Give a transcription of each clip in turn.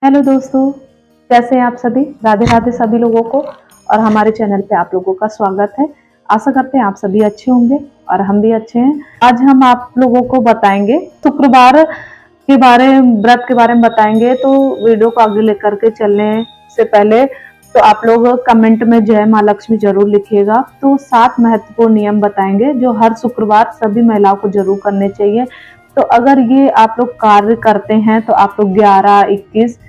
Hello दोस्तों, कैसे हैं आप सभी। राधे राधे सभी लोगों को। और हमारे चैनल पे आप लोगों का स्वागत है। आशा करते हैं आप सभी अच्छे होंगे और हम भी अच्छे हैं। आज हम आप लोगों को बताएंगे शुक्रवार के बारे में, व्रत के बारे में बताएंगे। तो वीडियो को आगे लेकर के चलने से पहले तो आप लोग कमेंट में जय माँ लक्ष्मी जरूर लिखिएगा। तो 7 महत्वपूर्ण नियम बताएंगे जो हर शुक्रवार सभी महिलाओं को जरूर करने चाहिए। तो अगर ये आप लोग कार्य करते हैं तो आप लोग 11, 21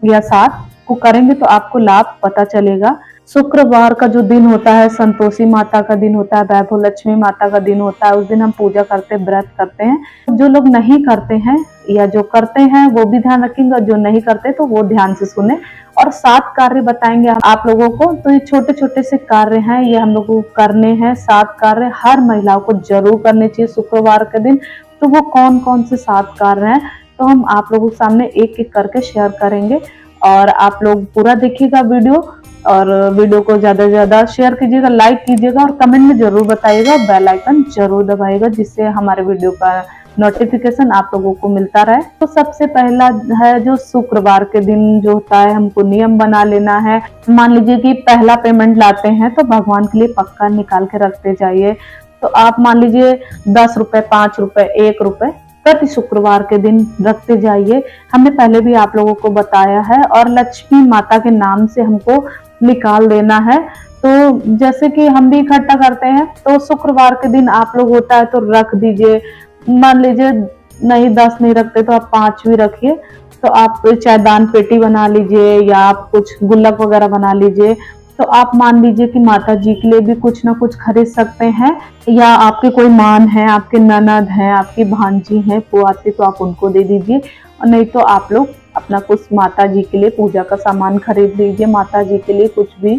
या 7 को करेंगे तो आपको लाभ पता चलेगा। शुक्रवार का जो दिन होता है संतोषी माता का दिन होता है, वैभव लक्ष्मी माता का दिन होता है। उस दिन हम पूजा करते हैं, व्रत करते हैं। जो लोग नहीं करते हैं या जो करते हैं वो भी ध्यान रखेंगे, जो नहीं करते तो वो ध्यान से सुने। और 7 कार्य बताएंगे आप लोगों को। तो ये छोटे छोटे से कार्य हैं, ये हम लोग को करने हैं। 7 कार्य हर महिलाओं को जरूर करने चाहिए शुक्रवार के दिन। तो वो कौन कौन से 7 कार्य हैं तो हम आप लोगों के सामने एक एक करके शेयर करेंगे। और आप लोग पूरा देखिएगा वीडियो, और वीडियो को ज्यादा से ज्यादा शेयर कीजिएगा, लाइक कीजिएगा और कमेंट में जरूर बताइएगा। बेल आइकन जरूर दबाइएगा जिससे हमारे वीडियो का नोटिफिकेशन आप लोगों को मिलता रहे। तो सबसे पहला है जो शुक्रवार के दिन जो होता है, हमको नियम बना लेना है। मान लीजिए कि पहला पेमेंट लाते हैं तो भगवान के लिए पक्का निकाल के रखते जाइए। तो आप मान लीजिए 10 रुपए, 5 रुपए, 1 रुपए प्रति शुक्रवार के दिन रखते जाइए। हमने पहले भी आप लोगों को बताया है। और लक्ष्मी माता के नाम से हमको निकाल देना है। तो जैसे कि हम भी इकट्ठा करते हैं तो शुक्रवार के दिन आप लोग होता है तो रख दीजिए। मान लीजिए नहीं 10 नहीं रखते तो आप 5 भी रखिए। तो आप चाहे दान पेटी बना लीजिए या आप कुछ गुल्लक वगैरह बना लीजिए। तो आप मान लीजिए कि माता जी के लिए भी कुछ ना कुछ खरीद सकते हैं। या आपके कोई मान है, आपके ननद हैं, आपकी भांजी हैं, पुआती, तो आप उनको दे दीजिए। और नहीं तो आप लोग अपना कुछ माता जी के लिए पूजा का सामान खरीद लीजिए। माता जी के लिए कुछ भी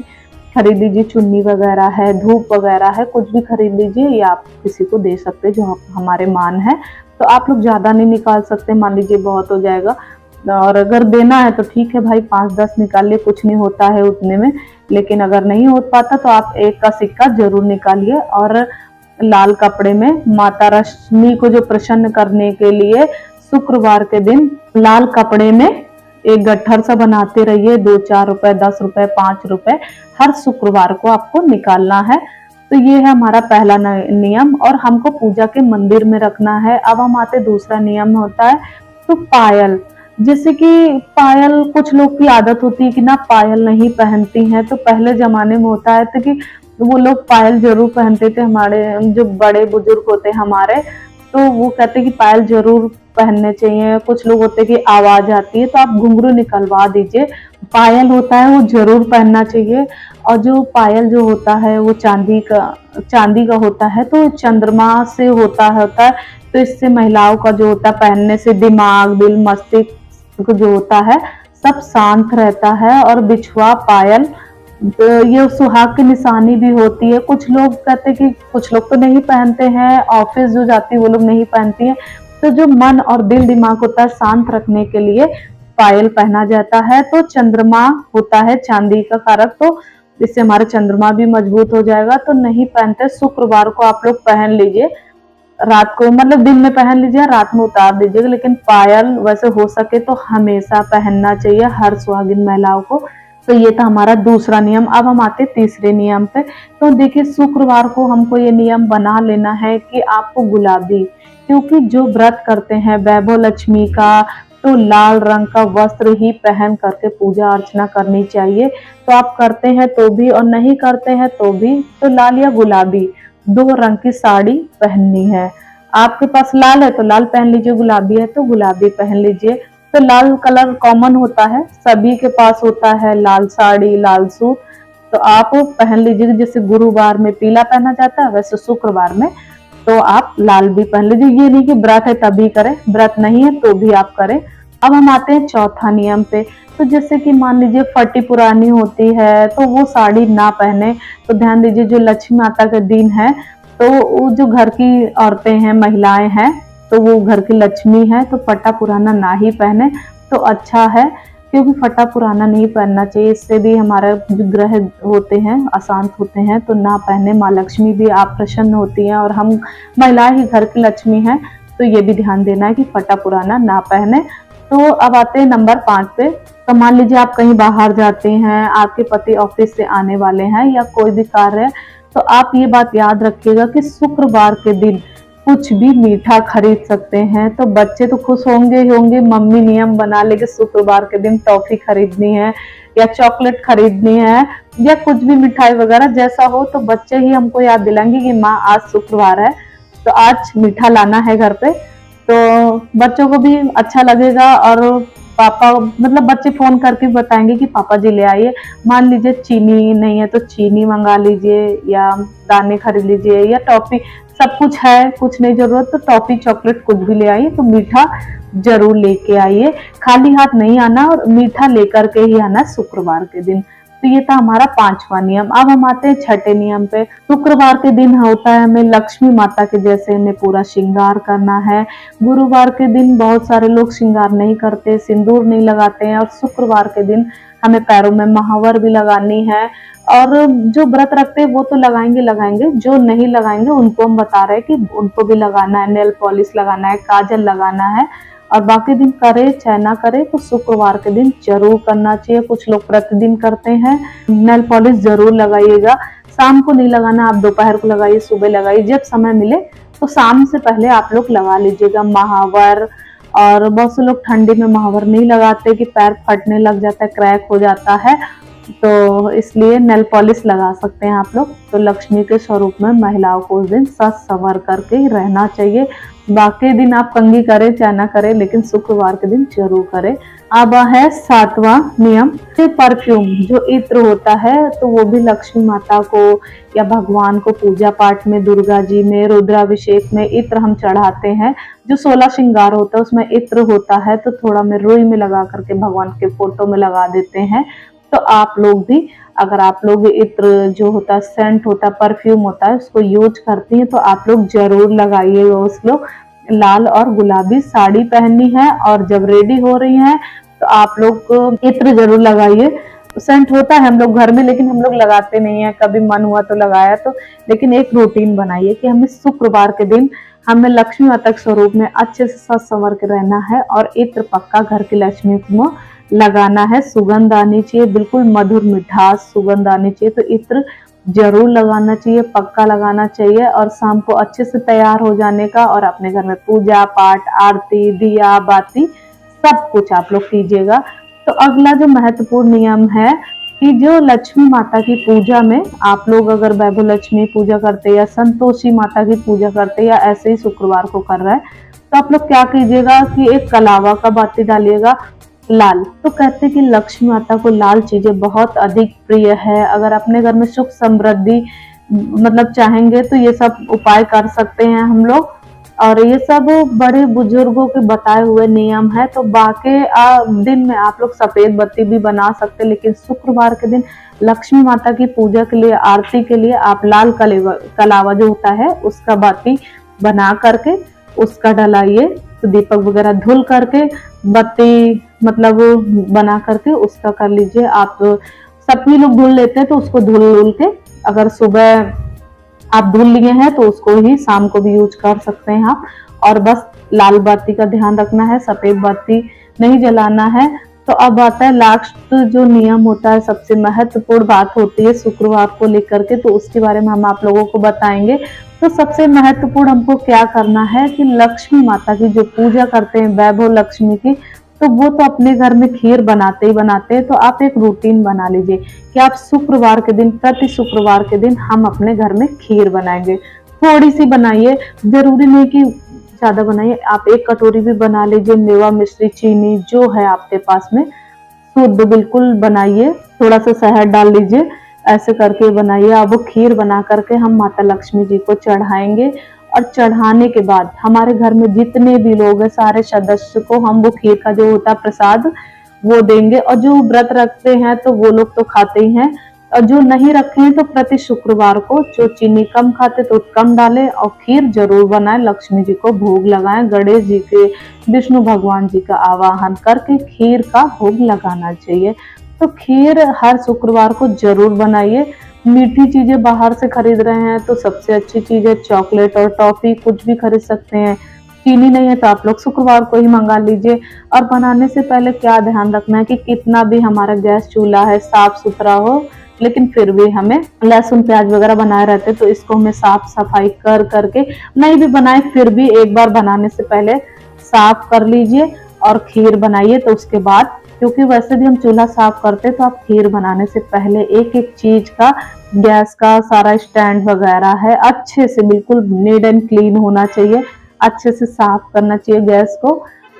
खरीद लीजिए, चुन्नी वगैरह है, धूप वगैरह है, कुछ भी खरीद लीजिए। या आप किसी को दे सकते हैं जो हमारे मान है। तो आप लोग ज्यादा नहीं निकाल सकते, मान लीजिए बहुत हो जाएगा। और अगर देना है तो ठीक है भाई, 5-10 निकालिए, कुछ नहीं होता है उतने में। लेकिन अगर नहीं हो पाता तो आप 1 का सिक्का जरूर निकालिए। और लाल कपड़े में माता लक्ष्मी को जो प्रसन्न करने के लिए शुक्रवार के दिन लाल कपड़े में एक गट्ठर सा बनाते रहिए। 2-4 रुपए, 10 रुपए, 5 रुपए हर शुक्रवार को आपको निकालना है। तो ये है हमारा पहला नियम। और हमको पूजा के मंदिर में रखना है। अब हम आते दूसरा नियम होता है तो पायल। जैसे कि पायल, कुछ लोग की आदत होती है कि ना पायल नहीं पहनती हैं। तो पहले जमाने में होता है तो कि वो लोग पायल जरूर पहनते थे। हमारे जो बड़े बुजुर्ग होते हैं हमारे, तो वो कहते कि पायल जरूर पहनने चाहिए। कुछ लोग होते कि आवाज आती है तो आप घुंघरू निकलवा दीजिए। पायल होता है वो जरूर पहनना चाहिए। और जो पायल जो होता है वो चांदी का होता है। तो चंद्रमा से होता है। तो इससे महिलाओं का जो होता है पहनने से दिमाग, दिल, मस्तिष्क जो होता है सब शांत रहता है। और बिछुआ पायल तो ये सुहाग की निशानी भी होती है। कुछ लोग कहते हैं कि कुछ लोग तो नहीं पहनते हैं, ऑफिस जो जाती है वो लोग नहीं पहनती है। तो जो मन और दिल दिमाग होता है शांत रखने के लिए पायल पहना जाता है। तो चंद्रमा होता है चांदी का कारक, तो इससे हमारा चंद्रमा भी मजबूत हो जाएगा। तो नहीं पहनते, शुक्रवार को आप लोग पहन लीजिए। रात को मतलब दिन में पहन लीजिए, रात में उतार दीजिएगा। लेकिन पायल वैसे हो सके तो हमेशा पहनना चाहिए हर सुहागिन महिलाओं को। तो ये था हमारा दूसरा नियम। अब हम आते तीसरे नियम पे। तो देखिए शुक्रवार को हमको ये नियम बना लेना है कि आपको गुलाबी, क्योंकि जो व्रत करते हैं वैभव लक्ष्मी का, तो लाल रंग का वस्त्र ही पहन करके पूजा अर्चना करनी चाहिए। तो आप करते हैं तो भी और नहीं करते हैं तो भी, तो लाल या गुलाबी 2 रंग की साड़ी पहननी है। आपके पास लाल है तो लाल पहन लीजिए, गुलाबी है तो गुलाबी पहन लीजिए। तो लाल कलर कॉमन होता है, सभी के पास होता है लाल साड़ी, लाल सूट। तो आप पहन लीजिए। जैसे गुरुवार में पीला पहना जाता है वैसे शुक्रवार में तो आप लाल भी पहन लीजिए। ये नहीं कि व्रत है तभी करें, व्रत नहीं है तो भी आप करें। अब हम आते हैं चौथा नियम पे। तो जैसे कि मान लीजिए फटी पुरानी होती है तो वो साड़ी ना पहने। तो ध्यान दीजिए जो लक्ष्मी माता का दिन है तो वो जो घर की औरतें हैं, महिलाएं हैं, तो वो घर की लक्ष्मी है। तो फटा पुराना ना ही पहने तो अच्छा है, क्योंकि फटा पुराना नहीं पहनना चाहिए। इससे भी हमारे जो ग्रह होते हैं अशांत होते हैं। तो ना पहने, माँ लक्ष्मी भी आप प्रसन्न होती हैं और हम महिलाएं ही घर की लक्ष्मी हैं। तो ये भी ध्यान देना है कि फटा पुराना ना पहने। तो अब आते हैं नंबर 5 पे। तो मान लीजिए आप कहीं बाहर जाते हैं, आपके पति ऑफिस से आने वाले हैं या कोई भी कार्य है, तो आप ये बात याद रखिएगा कि शुक्रवार के दिन कुछ भी मीठा खरीद सकते हैं। तो बच्चे तो खुश होंगे ही होंगे, मम्मी नियम बना ले कि शुक्रवार के दिन टॉफी खरीदनी है या चॉकलेट खरीदनी है या कुछ भी मिठाई वगैरह जैसा हो, तो बच्चे ही हमको याद दिलाएंगे कि माँ आज शुक्रवार है तो आज मीठा लाना है घर पे। तो बच्चों को भी अच्छा लगेगा और पापा मतलब बच्चे फोन करके बताएंगे कि पापा जी ले आइए। मान लीजिए चीनी नहीं है तो चीनी मंगा लीजिए या दाने खरीद लीजिए या टॉफी, सब कुछ है, कुछ नहीं जरूरत तो टॉफी चॉकलेट कुछ भी ले आइए, तो मीठा जरूर लेके आइए। खाली हाथ नहीं आना और मीठा लेकर के ही आना शुक्रवार के दिन। तो ये था हमारा 5वां नियम। अब हम आते हैं 6ठे नियम पे। शुक्रवार के दिन होता है हमें लक्ष्मी माता के जैसे हमें पूरा श्रृंगार करना है। गुरुवार के दिन बहुत सारे लोग श्रृंगार नहीं करते, सिंदूर नहीं लगाते हैं, और शुक्रवार के दिन हमें पैरों में महावर भी लगानी है। और जो व्रत रखते हैं वो तो लगाएंगे, जो नहीं लगाएंगे उनको हम बता रहे हैं कि उनको भी लगाना है, नेल पॉलिश लगाना है, काजल लगाना है। और बाकी दिन करे चाहे ना करे तो शुक्रवार के दिन जरूर करना चाहिए। कुछ लोग प्रतिदिन करते हैं। नेल पॉलिश जरूर लगाइएगा, शाम को नहीं लगाना, आप दोपहर को लगाइए, सुबह लगाइए, जब समय मिले तो शाम से पहले आप लोग लगा लीजिएगा महावर। और बहुत से लोग ठंडी में महावर नहीं लगाते कि पैर फटने लग जाता है, क्रैक हो जाता है, तो इसलिए नेल पॉलिश लगा सकते हैं आप लोग। तो लक्ष्मी के स्वरूप में महिलाओं को उस दिन सज संवर करके ही रहना चाहिए। बाकी दिन आप कंघी करें चाहे ना करें, लेकिन शुक्रवार के दिन जरूर करें। अब है 7वां नियम, परफ्यूम जो इत्र होता है, तो वो भी लक्ष्मी माता को या भगवान को पूजा पाठ में, दुर्गा जी में, रुद्राभिषेक में इत्र हम चढ़ाते हैं। जो 16 श्रृंगार होता है उसमें इत्र होता है, तो थोड़ा में रुई में लगा करके भगवान के फोटो में लगा देते हैं। तो आप लोग भी अगर आप लोग इत्र जो होता है, सेंट होता है, परफ्यूम होता है, उसको यूज करती हैं तो आप लोग जरूर लगाइएगा। उस लोग लाल और गुलाबी साड़ी पहननी है और जब रेडी हो रही हैं तो आप लोग इत्र जरूर लगाइए। सेंट होता है हम लोग घर में, लेकिन हम लोग लगाते नहीं है, कभी मन हुआ तो लगाया तो। लेकिन एक रूटीन बनाइए कि हमें शुक्रवार के दिन हमें लक्ष्मी माता के स्वरूप में अच्छे से सज संवर के रहना है और इत्र पक्का घर की लक्ष्मी को लगाना है। सुगंध आनी चाहिए, बिल्कुल मधुर मिठास सुगंध आनी चाहिए, तो इत्र जरूर लगाना चाहिए, पक्का लगाना चाहिए। और शाम को अच्छे से तैयार हो जाने का और अपने घर में पूजा पाठ, आरती, दिया बाती सब कुछ आप लोग कीजिएगा। तो अगला जो महत्वपूर्ण नियम है कि जो लक्ष्मी माता की पूजा में आप लोग अगर वैभव लक्ष्मी पूजा करते या संतोषी माता की पूजा करते या ऐसे ही शुक्रवार को कर रहे हैं, तो आप लोग क्या कीजिएगा कि एक कलावा का बाती डालिएगा लाल। तो कहते हैं कि लक्ष्मी माता को लाल चीजें बहुत अधिक प्रिय है। अगर अपने घर में सुख समृद्धि मतलब चाहेंगे तो ये सब उपाय कर सकते हैं हम लोग, और ये सब बड़े बुजुर्गों के बताए हुए नियम है। तो बाकी दिन में आप लोग सफेद बत्ती भी बना सकते हैं, लेकिन शुक्रवार के दिन लक्ष्मी माता की पूजा के लिए, आरती के लिए आप लाल कलावा जो होता है उसका बाती बना करके उसका डलाइए। तो दीपक वगैरह धुल करके बत्ती मतलब बना करके उसका कर लीजिए। आप सभी लोग धुल लेते हैं तो उसको धुल के अगर सुबह आप धुल लिए हैं तो उसको ही शाम को भी यूज कर सकते हैं आप। और बस लाल बाती का ध्यान रखना है, सफेद बाती नहीं जलाना है। तो अब आता है लास्ट जो नियम होता है, सबसे महत्वपूर्ण बात होती है शुक्रवार को लेकर के, तो उसके बारे में हम आप लोगों को बताएंगे। तो सबसे महत्वपूर्ण हमको क्या करना है कि लक्ष्मी माता की जो पूजा करते हैं, वैभव लक्ष्मी की, तो वो तो अपने घर में खीर बनाते ही बनाते हैं। तो आप एक रूटीन बना लीजिए कि आप शुक्रवार के दिन, प्रति शुक्रवार के दिन हम अपने घर में खीर बनाएंगे। थोड़ी सी बनाइए, जरूरी नहीं कि ज्यादा बनाइए, आप एक कटोरी भी बना लीजिए। मेवा मिश्री चीनी जो है आपके पास में शुद्ध बिल्कुल बनाइए, थोड़ा सा शहद डाल लीजिए, ऐसे करके बनाइए। अब वो खीर बना करके हम माता लक्ष्मी जी को चढ़ाएंगे, और चढ़ाने के बाद हमारे घर में जितने भी लोग हैं सारे सदस्य को हम वो खीर का जो होता है प्रसाद वो देंगे। और जो व्रत रखते हैं तो वो लोग तो खाते ही हैं, और जो नहीं रखे हैं तो प्रति शुक्रवार को जो चीनी कम खाते तो कम डालें और खीर जरूर बनाएं, लक्ष्मी जी को भोग लगाएं। गणेश जी के, विष्णु भगवान जी का आवाहन करके खीर का भोग लगाना चाहिए। तो खीर हर शुक्रवार को जरूर बनाइए। मीठी चीजें बाहर से खरीद रहे हैं तो सबसे अच्छी चीज है चॉकलेट और टॉफी, कुछ भी खरीद सकते हैं। चीनी नहीं है तो आप लोग शुक्रवार को ही मंगा लीजिए। और बनाने से पहले क्या ध्यान रखना है कि कितना भी हमारा गैस चूल्हा है साफ सुथरा हो, लेकिन फिर भी हमें लहसुन प्याज वगैरह बनाए रहते तो इसको हमें साफ सफाई कर करके, नहीं भी बनाए फिर भी एक बार बनाने से पहले साफ कर लीजिए और खीर बनाइए। तो उसके बाद, क्योंकि वैसे भी हम चूल्हा साफ करते तो आप खीर बनाने से पहले एक एक चीज का, गैस का सारा स्टैंड वगैरह है अच्छे से बिल्कुल नीट एंड क्लीन होना चाहिए, अच्छे से साफ करना चाहिए गैस को।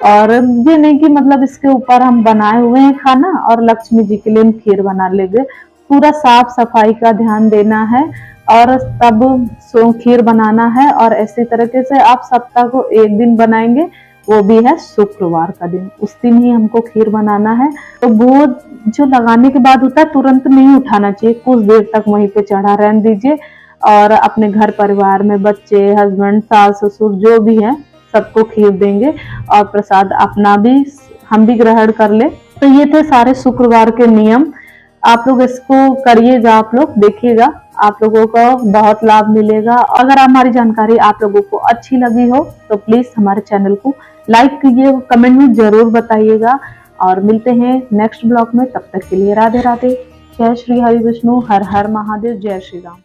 और ये नहीं कि मतलब इसके ऊपर हम बनाए हुए हैं खाना और लक्ष्मी जी के लिए हम खीर बना लेंगे। पूरा साफ सफाई का ध्यान देना है और तब खीर बनाना है। और इसी तरीके से आप सप्ताह को एक दिन बनाएंगे, वो भी है शुक्रवार का दिन, उस दिन ही हमको खीर बनाना है। तो वो जो लगाने के बाद होता है तुरंत नहीं उठाना चाहिए, कुछ देर तक वहीं पे चढ़ा रहने दीजिए। और अपने घर परिवार में बच्चे, हस्बैंड, सास ससुर जो भी है सबको खीर देंगे और प्रसाद अपना भी हम भी ग्रहण कर ले। तो ये थे सारे शुक्रवार के नियम, आप लोग इसको करिएगा, आप लोग देखिएगा, आप लोगों को बहुत लाभ मिलेगा। अगर हमारी जानकारी आप लोगों को अच्छी लगी हो तो प्लीज हमारे चैनल को लाइक कीजिए, कमेंट में जरूर बताइएगा। और मिलते हैं नेक्स्ट ब्लॉग में, तब तक के लिए राधे राधे, जय श्री हरि विष्णु, हर हर महादेव, जय श्री राम।